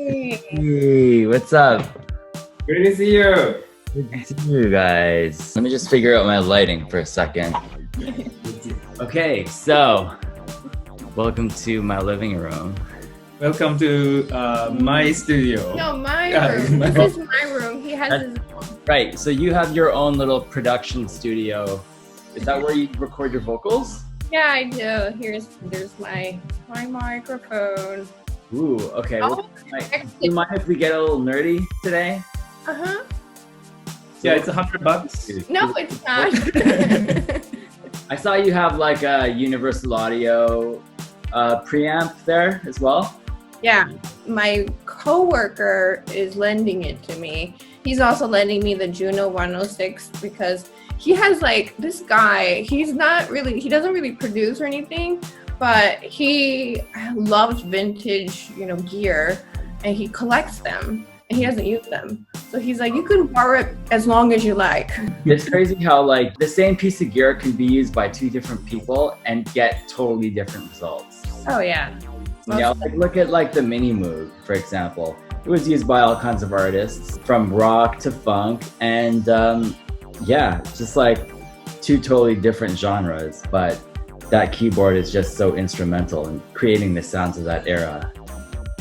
Hey, what's up? Great to see you. Good to see you guys. Let me just figure out my lighting for a second. Okay, so welcome to my living room. Welcome to my studio. No, my room. This is my room. He has his own. Right, so you have your own little production studio. Is that where you record your vocals? Yeah, I do. There's my microphone. Ooh, okay. Oh, Do you mind if we get a little nerdy today? Uh-huh. Yeah, it's $100. No, it's not. I saw you have like a Universal Audio preamp there as well. Yeah, my coworker is lending it to me. He's also lending me the Juno 106 because he has like this guy. He doesn't really produce or anything, but he loves vintage, gear, and he collects them. And he doesn't use them. So he's like, you can borrow it as long as you like. It's crazy how like the same piece of gear can be used by two different people and get totally different results. Oh yeah. Yeah, like, look at like the Mini Moog, for example. It was used by all kinds of artists, from rock to funk, and yeah, just like two totally different genres. But that keyboard is just so instrumental in creating the sounds of that era.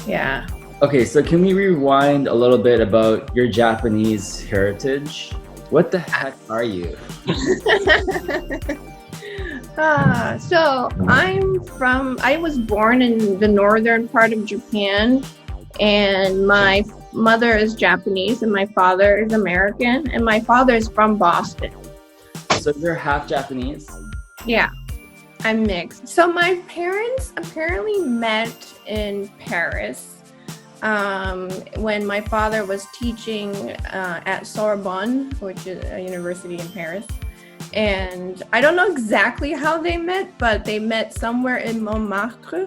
Yeah. Okay, so can we rewind a little bit about your Japanese heritage? What the heck are you? So I was born in the northern part of Japan, and my mother is Japanese and my father is American, and my father is from Boston. So you're half Japanese? Yeah, I'm mixed. So my parents apparently met in Paris when my father was teaching at Sorbonne, which is a university in Paris. And I don't know exactly how they met, but they met somewhere in Montmartre.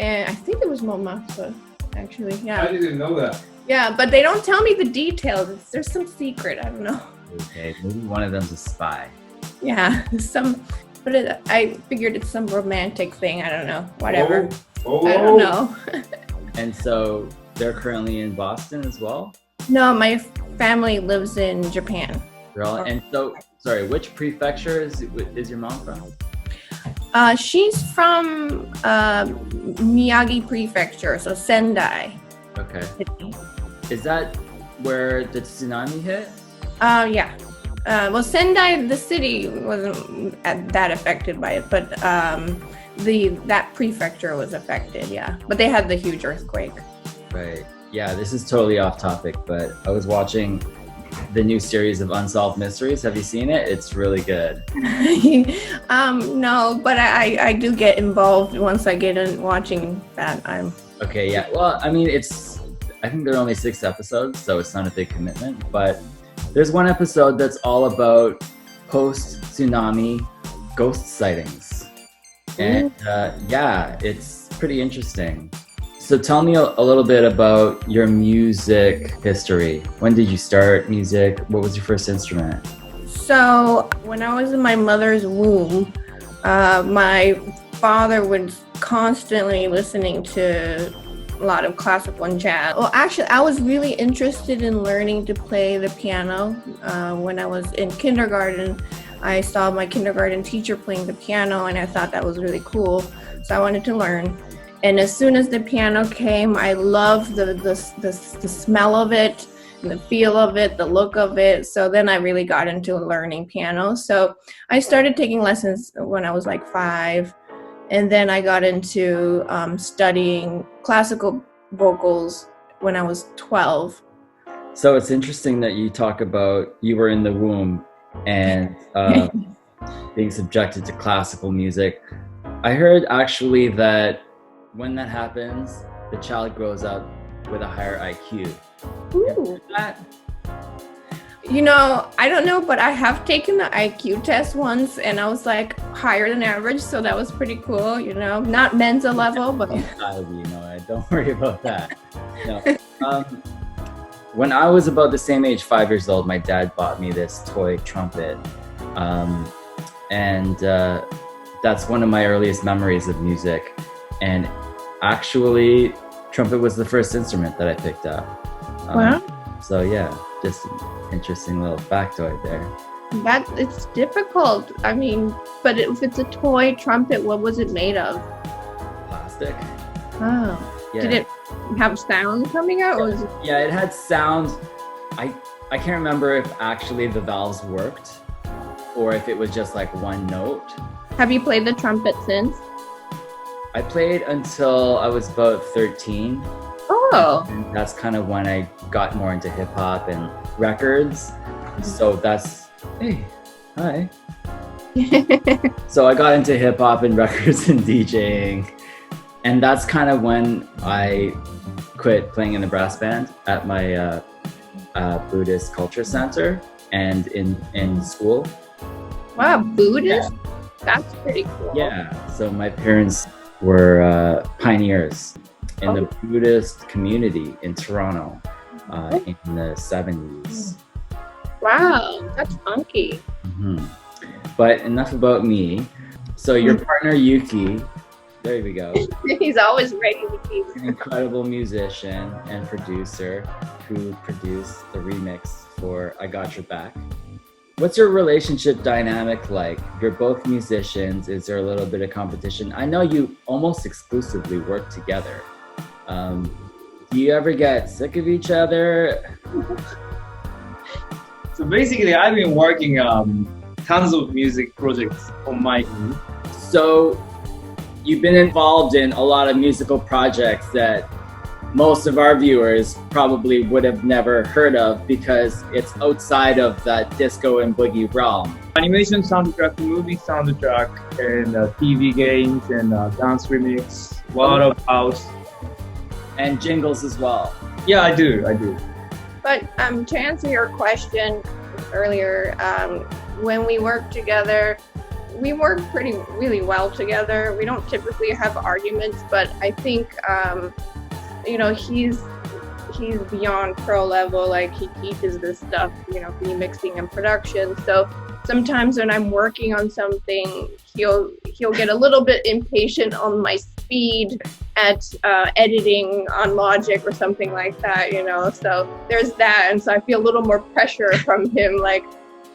And I think it was Montmartre, actually. Yeah. I didn't know that. Yeah, but they don't tell me the details. There's some secret. I don't know. Okay, maybe one of them's a spy. Yeah, I figured it's some romantic thing. I don't know. Whatever. Oh. I don't know. And so they're currently in Boston as well? No, my family lives in Japan. And so, sorry, which prefecture is your mom from? She's from Miyagi Prefecture, so Sendai. Okay. Is that where the tsunami hit? Yeah. Well, Sendai, the city, wasn't that affected by it, but that prefecture was affected, yeah. But they had the huge earthquake. Right. Yeah, this is totally off topic, but I was watching the new series of Unsolved Mysteries. Have you seen it? It's really good. No, but I do get involved once I get in watching that. Okay, yeah. Well, I mean, I think there are only 6 episodes, so it's not a big commitment, but there's one episode that's all about post-tsunami ghost sightings. And yeah, it's pretty interesting. So tell me a little bit about your music history. When did you start music? What was your first instrument? So when I was in my mother's womb, my father was constantly listening to a lot of classical and jazz. Well, actually, I was really interested in learning to play the piano. When I was in kindergarten, I saw my kindergarten teacher playing the piano, and I thought that was really cool. So I wanted to learn. And as soon as the piano came, I loved the smell of it, and the feel of it, the look of it. So then I really got into learning piano. So I started taking lessons when I was like 5. And then I got into studying classical vocals when I was 12. So it's interesting that you talk about you were in the womb and being subjected to classical music. I heard actually that when that happens, the child grows up with a higher IQ. Ooh. I don't know, but I have taken the IQ test once, and I was like higher than average, so that was pretty cool. Not Mensa level, but don't worry about that. No. When I was about the same age, 5 years old, my dad bought me this toy trumpet, and that's one of my earliest memories of music. And actually, trumpet was the first instrument that I picked up. Wow. So yeah, just an interesting little factoid there. That it's difficult. I mean, but if it's a toy trumpet, what was it made of? Plastic. Oh. Yeah. Did it have sound coming out? Or was it... Yeah, it had sound. I can't remember if actually the valves worked or if it was just like one note. Have you played the trumpet since? I played until I was about 13. Oh. And that's kind of when I got more into hip hop and records. So that's, hey, hi. So I got into hip hop and records and DJing. And that's kind of when I quit playing in the brass band at my Buddhist culture center and in school. Wow, Buddhist? Yeah. That's pretty cool. Yeah, so my parents were pioneers in the Buddhist community in Toronto in the 70s. Wow, that's funky. Mm-hmm. But enough about me. So your partner U-Key, there we go. He's always ready to be an incredible musician and producer who produced the remix for I Got Your Back. What's your relationship dynamic like? You're both musicians. Is there a little bit of competition? I know you almost exclusively work together. Do you ever get sick of each other? So basically, I've been working tons of music projects on my own. So you've been involved in a lot of musical projects that most of our viewers probably would have never heard of because it's outside of that disco and boogie realm. Animation soundtrack, movie soundtrack, and TV games and dance remix, a lot of house. And jingles as well. Yeah, I do. But to answer your question earlier, when we work together, we work really well together. We don't typically have arguments, but I think he's beyond pro level. Like he teaches this stuff, remixing and production. So sometimes when I'm working on something, he'll get a little bit impatient on my speed at editing on Logic or something like that, So there's that, and so I feel a little more pressure from him, like,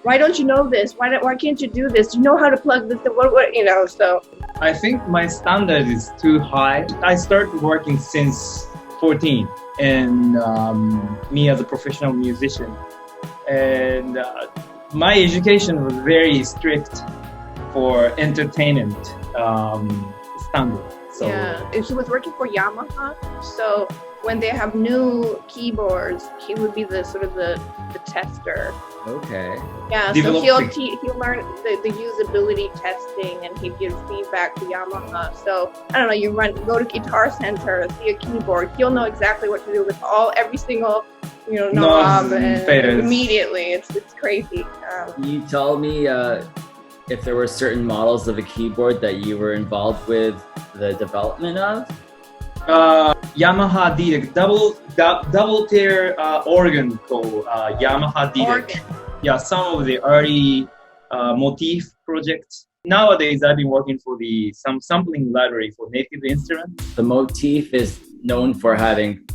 why don't you know this? Why can't you do this? Do you know how to plug this? What? So I think my standard is too high. I started working since 14, and me as a professional musician, and my education was very strict for entertainment standard. So yeah, she was working for Yamaha. So when they have new keyboards, he would be the tester. Okay. Yeah, so he'll learn the usability testing, and he'd give feedback to Yamaha. So I don't know, go to Guitar Center, see a keyboard, he'll know exactly what to do with every single knob, and immediately it's crazy. Can you tell me if there were certain models of a keyboard that you were involved with the development of? Yamaha DX, double tier organ called Yamaha DX. Organ. Yeah, some of the early motif projects. Nowadays, I've been working for some sampling library for native instruments. The motif is known for having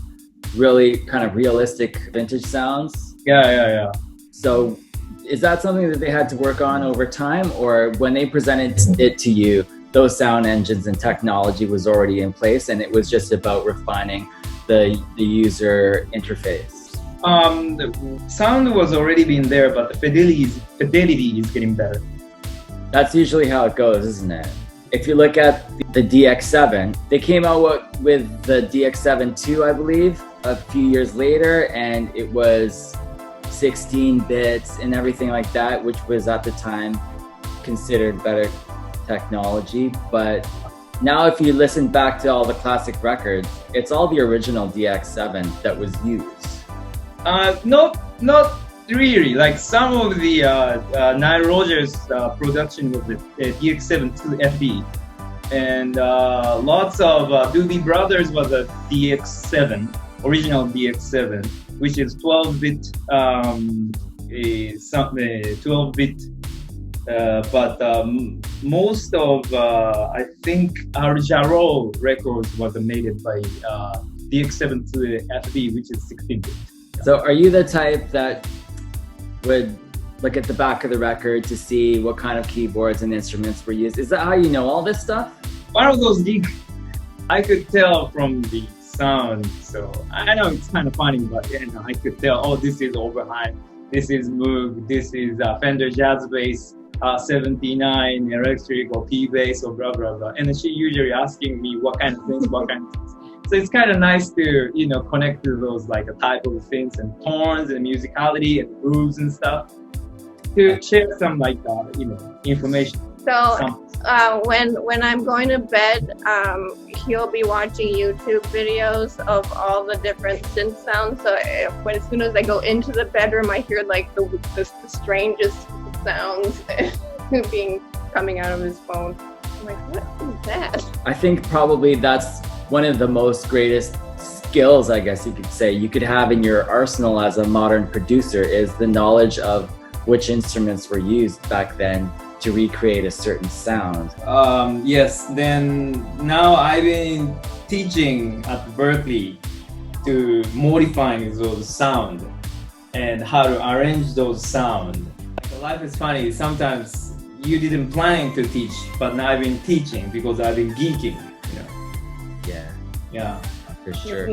really kind of realistic vintage sounds. Yeah. So is that something that they had to work on over time, or when they presented it to you, those sound engines and technology was already in place and it was just about refining the user interface? The sound was already been there, but the fidelity is getting better. That's usually how it goes, isn't it? If you look at the DX7, they came out with the DX7 II, I believe, a few years later, and it was 16 bits and everything like that, which was at the time considered better technology. But now if you listen back to all the classic records, it's all the original DX7 that was used. Not really. Like some of the Nile Rodgers production was the DX7 2FD, and lots of Doobie Brothers was a DX7, original DX7, which is 12-bit, 12-bit. But most of I think Al Jarreau records was made by DX7 to the FB, which is 16-bit. So are you the type that would look at the back of the record to see what kind of keyboards and instruments were used? Is that how you know all this stuff? One of those geeks, I could tell from the sound. So I know it's kind of funny, but I could tell, oh, this is Oberheim, this is Moog, this is Fender Jazz Bass, 79 electric or P bass or blah blah blah. And she usually asking me what kind of things. So it's kind of nice to connect to those like a type of things and tones and musicality and grooves and stuff to share some like information. So when I'm going to bed, he'll be watching YouTube videos of all the different synth sounds. So as soon as I go into the bedroom, I hear like the strangest sounds coming out of his phone. I'm like, what is that? I think probably that's one of the most greatest skills, I guess you could say, you could have in your arsenal as a modern producer is the knowledge of which instruments were used back then to recreate a certain sound. Yes, then now I've been teaching at Berkeley to modifying those sound and how to arrange those sound. Life is funny, sometimes you didn't plan to teach, but now I've been teaching because I've been geeking. Yeah, for sure.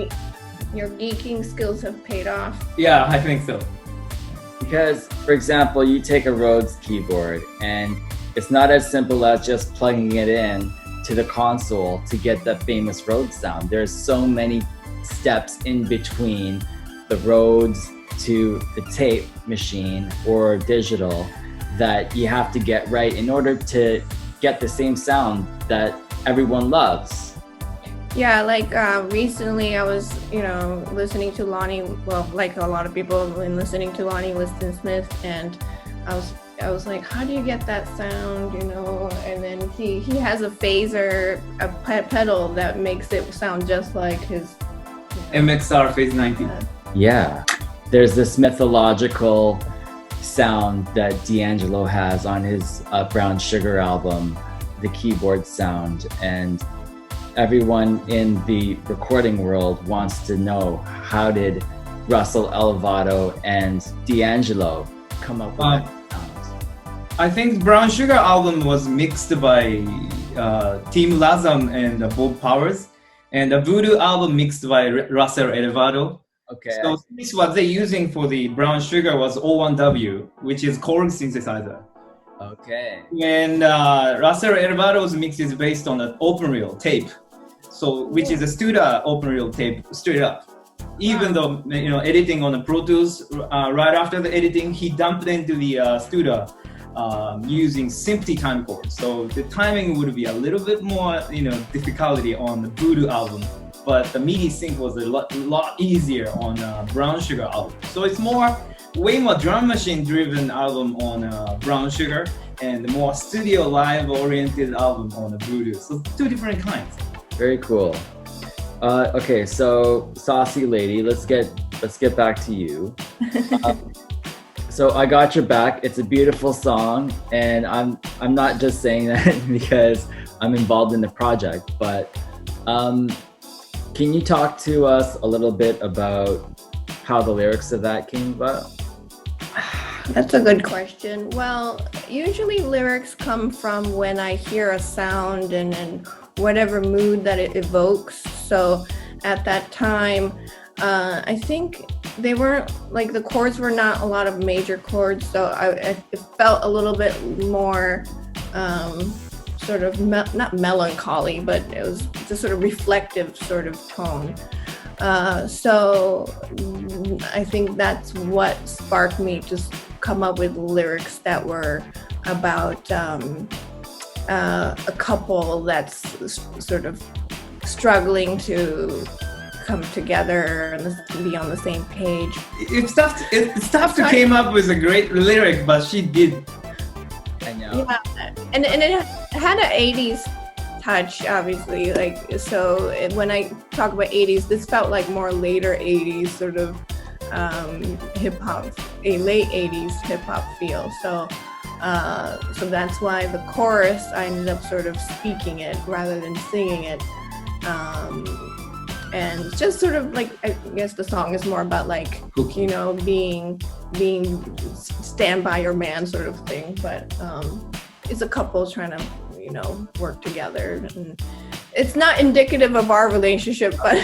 Your geeking skills have paid off. Yeah, I think so. Because, for example, you take a Rhodes keyboard and it's not as simple as just plugging it in to the console to get the famous Rhodes sound. There's so many steps in between the Rhodes to the tape machine or digital that you have to get right in order to get the same sound that everyone loves. Yeah, like recently I was, listening to Lonnie, well, like a lot of people have been listening to Lonnie Liston-Smith, and I was like, how do you get that sound, And then he has a phaser, a pedal that makes it sound just like his MXR Phase 90. Yeah, there's this mythological sound that D'Angelo has on his Brown Sugar album, the keyboard sound, and everyone in the recording world wants to know, how did Russell Elevato and D'Angelo come up with that sound? I think Brown Sugar album was mixed by Tim Lazam and Bob Powers, and the Voodoo album mixed by Russell Elevato. Okay. So this what they're using for the Brown Sugar was O1W, which is Korg synthesizer. Okay. And Russell Elevato's mix is based on an open reel tape, so which is a Studer open reel tape straight up. Even though editing on the Pro Tools, right after the editing, he dumped into the Studer using SMPTE time chords. So the timing would be a little bit more difficulty on the Voodoo album, but the MIDI sync was a lot easier on Brown Sugar album. So it's way more drum machine driven album on Brown Sugar and more studio live oriented album on the Voodoo. So two different kinds. Very cool. Okay, so Saucy Lady, let's get back to you. So I Got Your Back. It's a beautiful song, and I'm not just saying that because I'm involved in the project, but can you talk to us a little bit about how the lyrics of that came about? That's a good question. Well, usually lyrics come from when I hear a sound and whatever mood that it evokes. So at that time, I think they weren't, like, the chords were not a lot of major chords, so it felt a little bit more sort of not melancholy, but it was just sort of reflective sort of tone. So I think that's what sparked me to come up with lyrics that were about a couple that's sort of struggling to come together and be on the same page. It's tough to came up with a great lyric, but she did. I know. Yeah, and it had an 80s touch, obviously. Like, so when I talk about 80s, this felt like more later 80s sort of hip hop, a late 80s hip hop feel. So that's why the chorus I ended up sort of speaking it rather than singing it. and just sort of like, I guess the song is more about like, you know, being stand by your man sort of thing, but it's a couple trying to, you know, work together, and it's not indicative of our relationship, but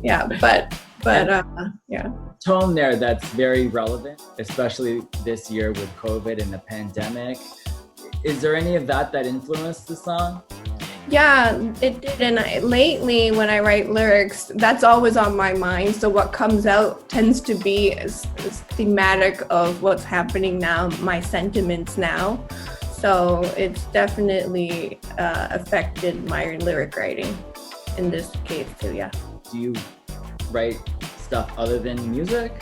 yeah, but yeah. Tone there that's very relevant, especially this year with COVID and the pandemic. Is there any of that influenced the song? Yeah, it did. And lately when I write lyrics, that's always on my mind. So what comes out tends to be as thematic of what's happening now, my sentiments now. So it's definitely affected my lyric writing in this case too, yeah. Do you write stuff other than music?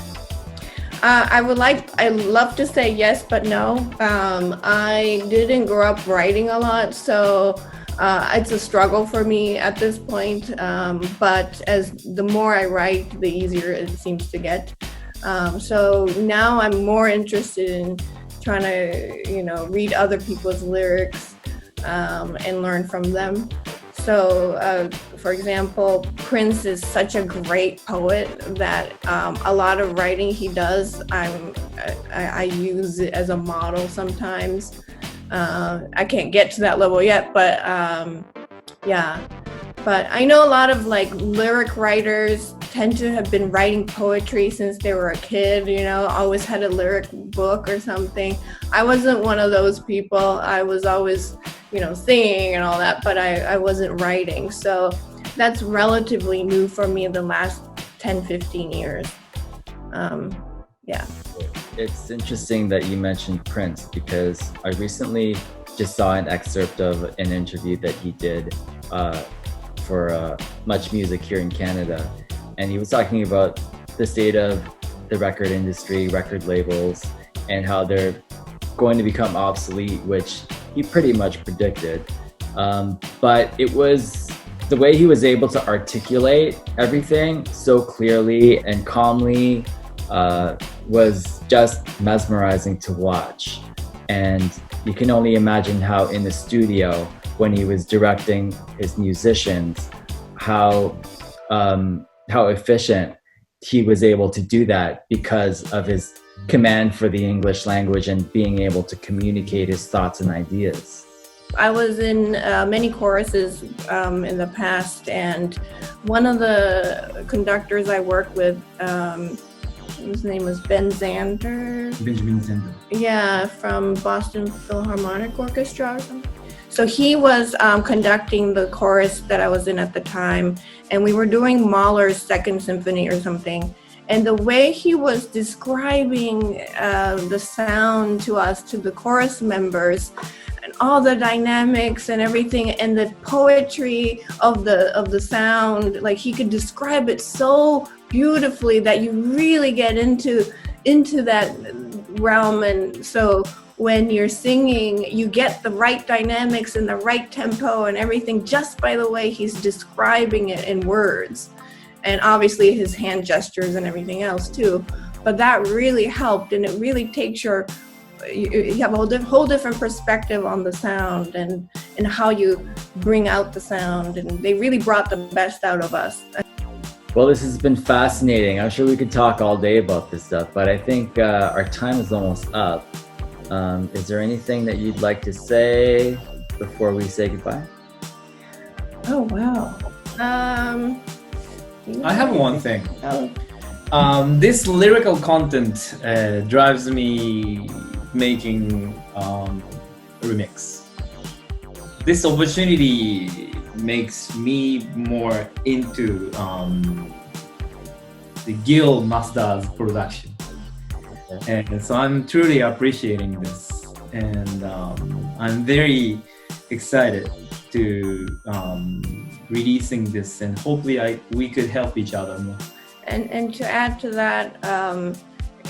I'd love to say yes, but no. I didn't grow up writing a lot, so it's a struggle for me at this point. But as the more I write, the easier it seems to get. So now I'm more interested in trying to, you know, read other people's lyrics and learn from them. So, for example, Prince is such a great poet that a lot of writing he does, I use it as a model sometimes. I can't get to that level yet, but yeah. But I know a lot of like lyric writers tend to have been writing poetry since they were a kid, you know, always had a lyric book or something. I wasn't one of those people. I was always, you know, singing and all that, but I wasn't writing. So that's relatively new for me in the last 10, 15 years. Yeah. It's interesting that you mentioned Prince, because I recently just saw an excerpt of an interview that he did for Much Music here in Canada. And he was talking about the state of the record industry, record labels, and how they're going to become obsolete, which he pretty much predicted. But it was the way he was able to articulate everything so clearly and calmly was just mesmerizing to watch. And you can only imagine how in the studio, when he was directing his musicians, how efficient he was able to do that because of his command for the English language and being able to communicate his thoughts and ideas. I was in many choruses in the past, and one of the conductors I worked with, his name was Benjamin Zander. Yeah, from Boston Philharmonic Orchestra or something. So he was conducting the chorus that I was in at the time, and we were doing Mahler's Second Symphony or something. And the way he was describing the sound to us, to the chorus members, and all the dynamics and everything, and the poetry of the sound, like he could describe it so beautifully that you really get into that realm. And so when you're singing, you get the right dynamics and the right tempo and everything just by the way he's describing it in words. And obviously his hand gestures and everything else too. But that really helped, and it really takes you have a whole different perspective on the sound and how you bring out the sound. And they really brought the best out of us. Well, this has been fascinating. I'm sure we could talk all day about this stuff, but I think our time is almost up. Is there anything that you'd like to say before we say goodbye? Oh, wow. I have one thing. Oh. This lyrical content drives me making a remix. This opportunity makes me more into the Gil Masuda's production. And so I'm truly appreciating this, and I'm very excited to releasing this, and hopefully we could help each other more. And to add to that,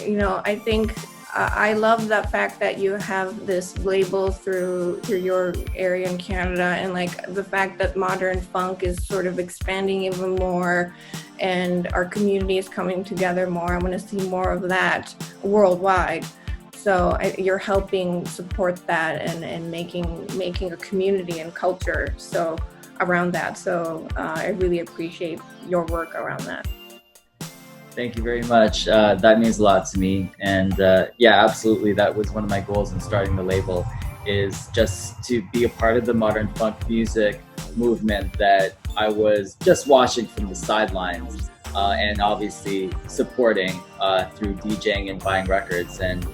you know, I think I love the fact that you have this label through your area in Canada, and like the fact that modern funk is sort of expanding even more, and our community is coming together more. I want to see more of that worldwide. So you're helping support that and making a community and culture. So around that. So I really appreciate your work around that. Thank you very much. That means a lot to me. And yeah, absolutely. That was one of my goals in starting the label, is just to be a part of the modern funk music movement that I was just watching from the sidelines, and obviously supporting through DJing and buying records. And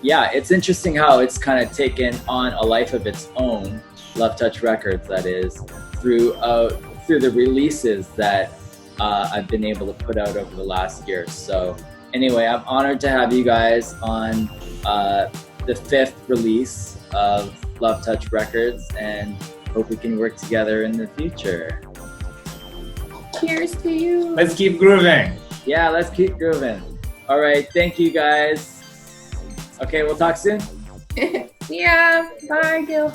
yeah, it's interesting how it's kind of taken on a life of its own, Love Touch Records, that is, through the releases that I've been able to put out over the last year. So anyway, I'm honored to have you guys on the 5th release of Love Touch Records, and hope we can work together in the future. Cheers to you. Let's keep grooving. Yeah, let's keep grooving. All right, thank you guys. Okay, we'll talk soon. Yeah, bye, Gil.